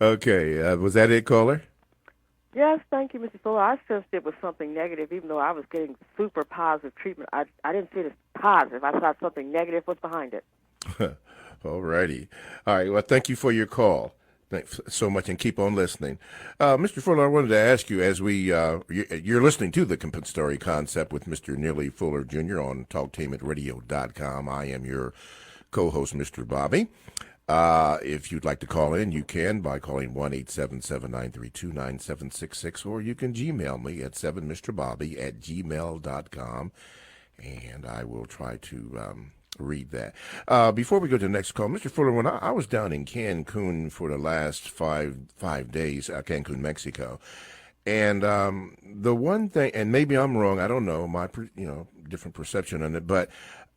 Okay. Was that it, caller? Yes, thank you, Mr. Fuller. I sensed it was something negative, even though I was getting super positive treatment. I didn't see it as positive. I thought something negative was behind it. All righty. All right. Well, thank you for your call. Thanks so much, and keep on listening. Mr. Fuller, I wanted to ask you, as you're listening to the Compensatory Concept with Mr. Neely Fuller Jr. on Talktainmentradio.com. I am your co-host, Mr. Bobby. If you'd like to call in, you can by calling 1-877-932-9766, or you can Gmail me at 7mrbobby@gmail.com, and I will try to read that. Before we go to the next call, Mr. Fuller, when I was down in Cancun for the last five days, Cancun, Mexico, and the one thing, and maybe I'm wrong, I don't know, my different perception on it, but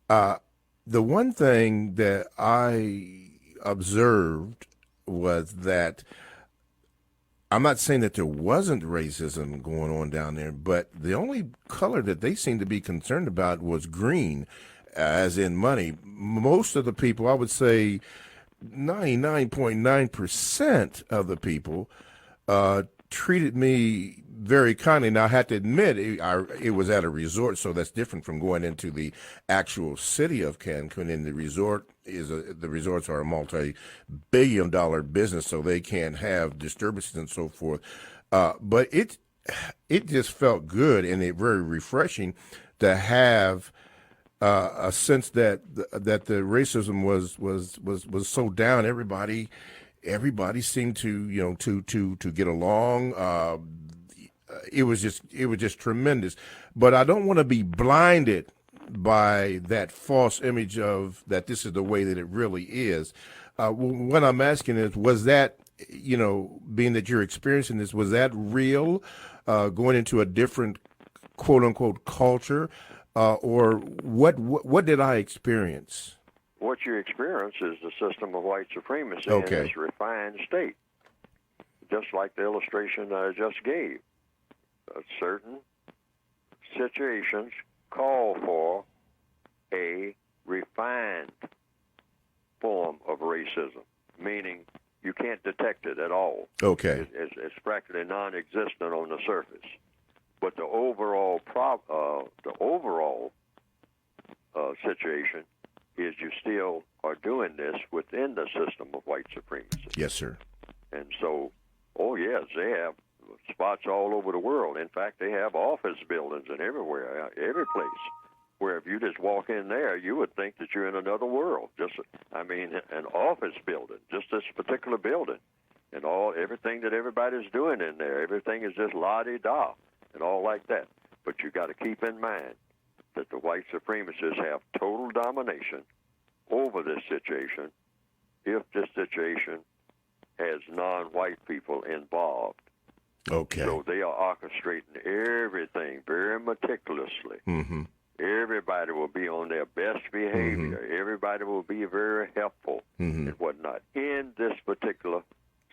the one thing that I observed was that, I'm not saying that there wasn't racism going on down there, but the only color that they seemed to be concerned about was green, as in money. Most of the people, I would say 99.9% of the people treated me very kindly. Now, I have to admit, it was at a resort, so that's different from going into the actual city of Cancun. And the resorts are a multi-billion-dollar business, so they can't have disturbances and so forth. But it just felt good and very refreshing to have a sense that the racism was so down. Everybody seemed to to get along. It was just tremendous. But I don't want to be blinded by that false image of that this is the way that it really is. What I'm asking is, was that, being that you're experiencing this, was that real, going into a different quote unquote culture, or what did I experience? What you experience is the system of white supremacy in this refined state, just like the illustration I just gave. Certain situations call for a refined form of racism, meaning you can't detect it at all. Okay. It's practically non-existent on the surface. But the overall situation is you still are doing this within the system of white supremacy. Yes, sir. And so, yes, they have spots all over the world. In fact, they have office buildings and everywhere, every place, where if you just walk in there, you would think that you're in another world. An office building, just this particular building, and everything that everybody's doing in there, everything is just la-di-da and all like that. But you got to keep in mind that the white supremacists have total domination over this situation if this situation has non-white people involved. Okay. So they are orchestrating everything very meticulously. Mm-hmm. Everybody will be on their best behavior. Mm-hmm. Everybody will be very helpful and whatnot in this particular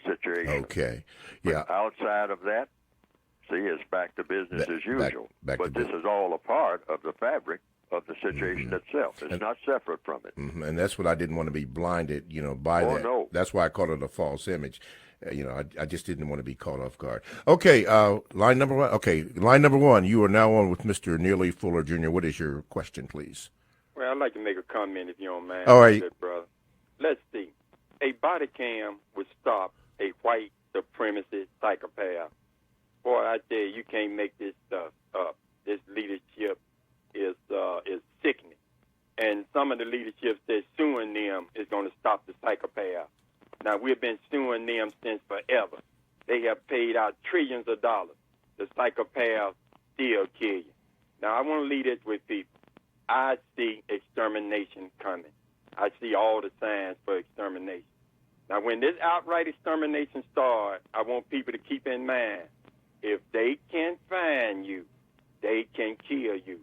situation. Okay. Yeah. But outside of that, it's back to business as usual. But this is all a part of the fabric of the situation itself. It's not separate from it. And that's what I didn't want to be blinded, by that. No. That's why I called it a false image. I just didn't want to be caught off guard. Okay, line number one. Okay, line number one. You are now on with Mr. Neely Fuller, Jr. What is your question, please? Well, I'd like to make a comment, if you don't mind. All right. Brother. Let's see. A body cam would stop a white supremacist psychopath. Boy, I tell you, you can't make this stuff up. This leadership is sickening. And some of the leadership says suing them is going to stop the psychopath. Now, we've been suing them since forever. They have paid out trillions of dollars. The psychopaths still kill you. Now, I want to leave this with people. I see extermination coming. I see all the signs for extermination. Now, when this outright extermination starts, I want people to keep in mind, if they can find you, they can kill you.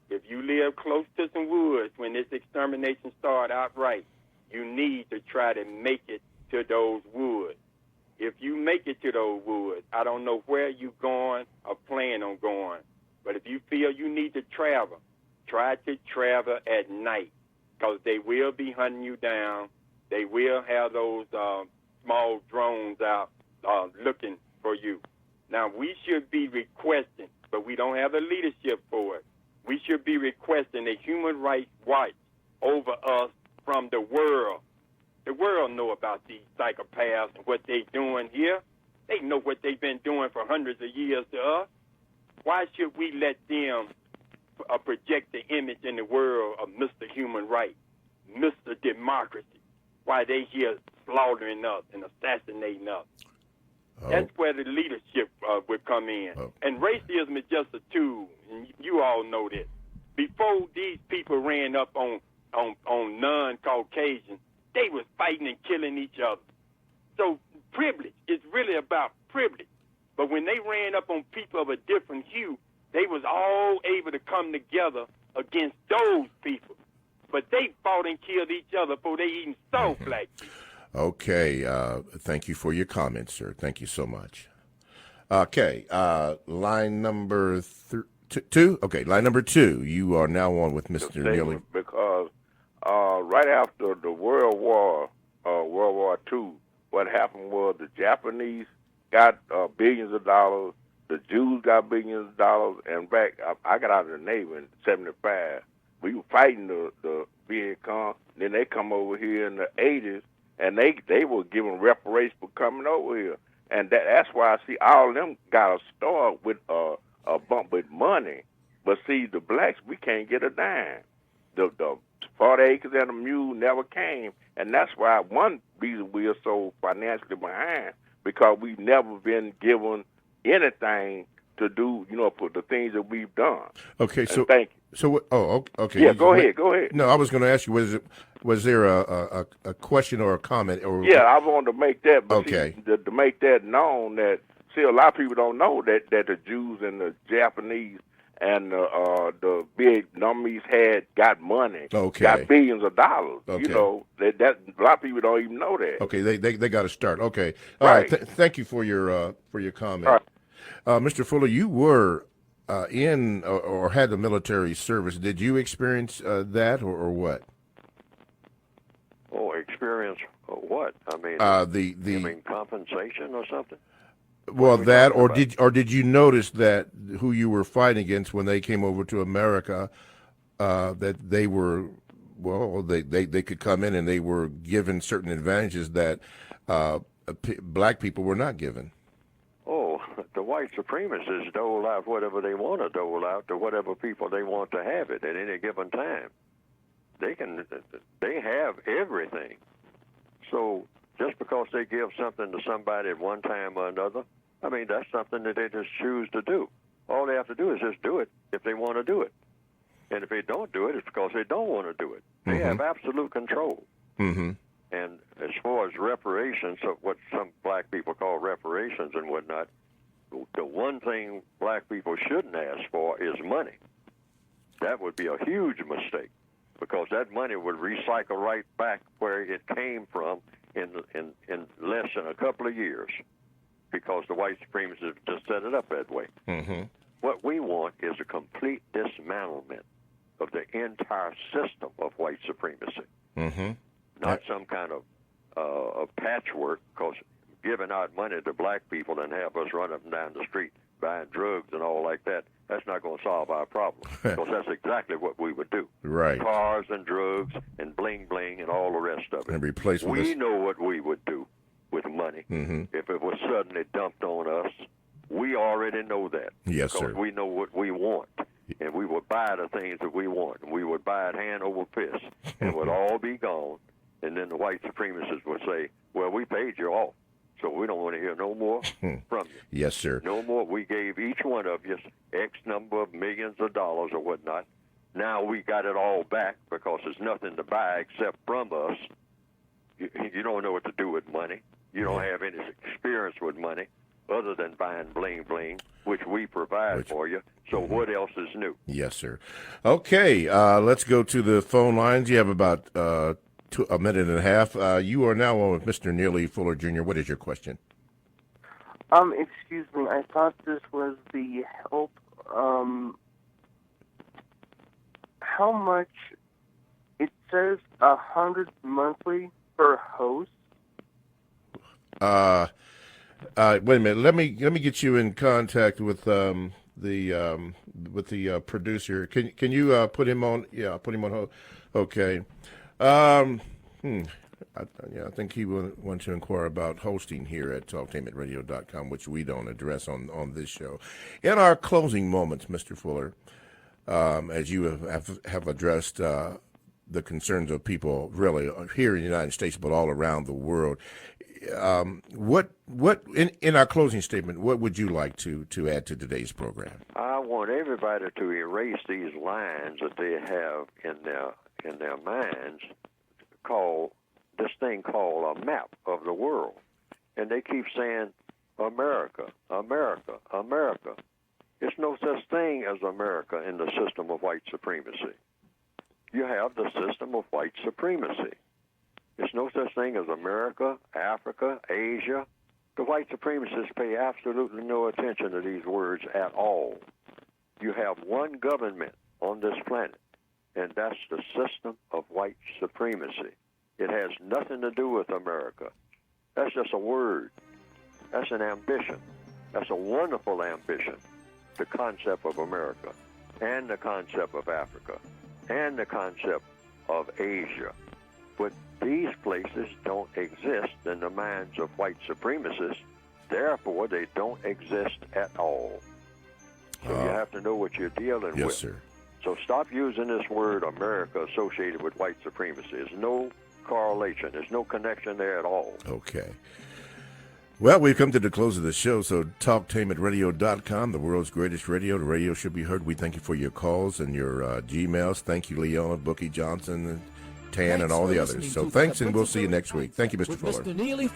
If you live close to some woods when this extermination starts outright, you need to try to make it to those woods. If you make it to those woods, I don't know where you're going or plan on going, but if you feel you need to travel, try to travel at night, because they will be hunting you down. They will have those small drones out looking for you. Now, we should be requesting, but we don't have the leadership for it. We should be requesting a human rights watch over us from the world. The world know about these psychopaths and what they're doing here. They know what they've been doing for hundreds of years to us. Why should we let them project the image in the world of Mr. Human Rights, Mr. Democracy, why they here slaughtering us and assassinating us? That's where the leadership would come in. And racism is just a tool, and you all know this. Before these people ran up on non-Caucasians, they was fighting and killing each other. So privilege is really about privilege. But when they ran up on people of a different hue, they was all able to come together against those people. But they fought and killed each other before they even saw black people. Okay, thank you for your comments, sir. Thank you so much. Okay, line number two. Okay, line number two. You are now on with Mr. Neely. Because right after the World War II, what happened was the Japanese got billions of dollars, the Jews got billions of dollars, and back I got out of the Navy in '75. We were fighting the Vietcong, then they come over here in the '80s. And they were giving reparations for coming over here. And that's why I see all of them got a start with a bump with money. But see, the blacks, we can't get a dime. the 40 acres and a mule never came, and that's why one reason we are so financially behind, because we've never been given anything to do, for the things that we've done. Okay, so thank you. So okay. Yeah, go ahead. No, I was going to ask you, was there a question or a comment? Or yeah, I wanted to make that. But okay. See, to make that known that, see, a lot of people don't know that the Jews and the Japanese and the Vietnamese got money, got billions of dollars. Okay. That a lot of people don't even know that. Okay, they got to start. Okay, all right. Thank you for your comment. All right. Mr. Fuller, you were in or had the military service. Did you experience that or what? Oh, experience what? I mean, you mean compensation or something? Well, that or did you notice that who you were fighting against when they came over to America, that they were, well, they could come in and they were given certain advantages that black people were not given? Oh, the white supremacists dole out whatever they want to dole out to whatever people they want to have it at any given time. They have everything. So just because they give something to somebody at one time or another, I mean, that's something that they just choose to do. All they have to do is just do it if they want to do it. And if they don't do it, it's because they don't want to do it. They have absolute control. Mm-hmm. And as far as reparations, so what some black people call reparations and whatnot, the one thing black people shouldn't ask for is money. That would be a huge mistake, because that money would recycle right back where it came from in less than a couple of years, because the white supremacists just set it up that way. Mm-hmm. What we want is a complete dismantlement of the entire system of white supremacy. Mm-hmm. Not some kind of patchwork, because giving out money to black people and have us run up and down the street buying drugs and all like that, that's not going to solve our problem, because that's exactly what we would do. Right. Cars and drugs and bling-bling and all the rest of it. And replace with we know what we would do with money if it was suddenly dumped on us. We already know that. Yes, because sir. we know what we want. And we would buy the things that we want. And we would buy it hand over fist. And it would all be gone. And then the white supremacists would say, well, we paid you off, so we don't want to hear no more from you. Yes, sir. No more. We gave each one of you X number of millions of dollars or whatnot. Now we got it all back because there's nothing to buy except from us. You don't know what to do with money. You don't have any experience with money other than buying bling-bling, which we provide for you. So what else is new? Yes, sir. Okay, let's go to the phone lines. You have about a minute and a half. You are now on with Mr. Neely Fuller, Jr. What is your question? Excuse me. I thought this was the help. How much? It says $100 monthly per host. Wait a minute. Let me get you in contact with the producer. Can you put him on? Yeah, put him on hold. Okay. I think he will want to inquire about hosting here at Talktainmentradio.com, which we don't address on this show. In our closing moments, Mr. Fuller, as you have addressed the concerns of people really here in the United States, but all around the world, what in our closing statement, what would you like to add to today's program? I want everybody to erase these lines that they have in their minds, called this thing called a map of the world. And they keep saying, America, America, America. There's no such thing as America in the system of white supremacy. You have the system of white supremacy. There's no such thing as America, Africa, Asia. The white supremacists pay absolutely no attention to these words at all. You have one government on this planet, and that's the system of white supremacy. It has nothing to do with America. That's just a word. That's an ambition. That's a wonderful ambition, the concept of America, and the concept of Africa, and the concept of Asia. But these places don't exist in the minds of white supremacists. Therefore, they don't exist at all. So you have to know what you're dealing with. Yes, sir. So stop using this word America associated with white supremacy. There's no correlation. There's no connection there at all. Okay. Well, we've come to the close of the show, so Talktainmentradio.com, the world's greatest radio. The radio should be heard. We thank you for your calls and your Gmails. Thank you, Leon, Bookie Johnson, Tan, and all the others. So thanks, and we'll see you next week. Thank you, Mr. Fuller. Mr. Neely Fuller.